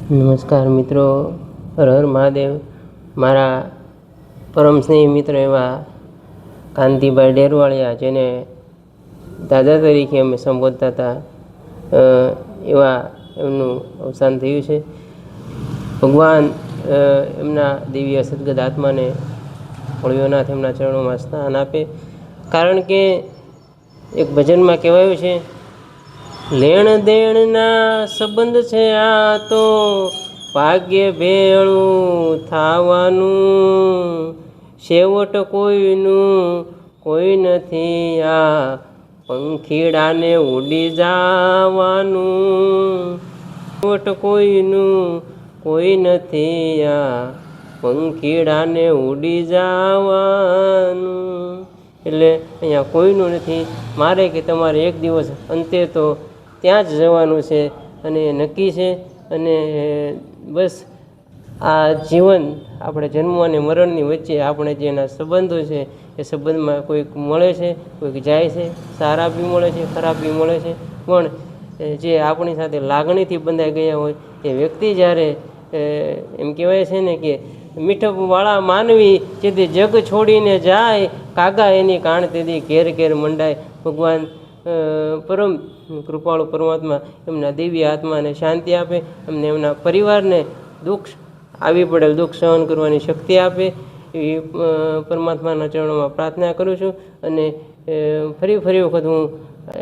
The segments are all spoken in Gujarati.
નમસ્કાર મિત્રો, હર હર મહાદેવ। મારા પરમ સ્નેહી મિત્ર એવા કાંતિભાઈ ડેરવાળિયા, જેને દાદા તરીકે અમે સંબોધતા હતા, એવા એમનું અવસાન થયું છે। ભગવાન એમના દિવ્ય સદગત આત્માને ફળિયોનાથ એમના ચરણોમાં સ્થાન આપે। કારણ કે એક ભજનમાં કહેવાયું છે, લેણ દેણના સંબંધ છે આ તો ભાગ્ય ભેળું થાવાનું, છેવટ કોઈનું કોઈ નથી આ પંખીડાને ઉડી જવાનું, છેવટ કોઈનું કોઈ નથી આ પંખીડાને ઉડી જવાનું। એટલે અહીંયા કોઈનું નથી, મારે કે તમારે એક દિવસ અંતે તો ત્યાં જ જવાનું છે અને એ નક્કી છે। અને બસ આ જીવન આપણે જન્મ અને મરણની વચ્ચે આપણે જેના સંબંધો છે એ સંબંધમાં કોઈક મળે છે, કોઈક જાય છે, સારા બી મળે છે, ખરાબ બી મળે છે, પણ જે આપણી સાથે લાગણીથી બંધાઈ ગયા હોય એ વ્યક્તિ જ્યારે એમ કહેવાય છે ને કે મીઠપવાળા માનવી જેથી જગ છોડીને જાય, કાગા એની કાણ તેથી ઘેર ઘેર મંડાય। ભગવાન પરમ કૃપાળુ પરમાત્મા એમના દિવ્ય આત્માને શાંતિ આપે, એમને એમના પરિવારને દુઃખ આવી પડેલ દુઃખ સહન કરવાની શક્તિ આપે, એવી પરમાત્માના ચરણોમાં પ્રાર્થના કરું છું। અને ફરી વખત હું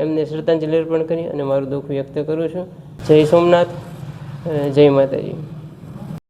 એમને શ્રદ્ધાંજલિ અર્પણ કરી અને મારું દુઃખ વ્યક્ત કરું છું। જય સોમનાથ, જય માતાજી।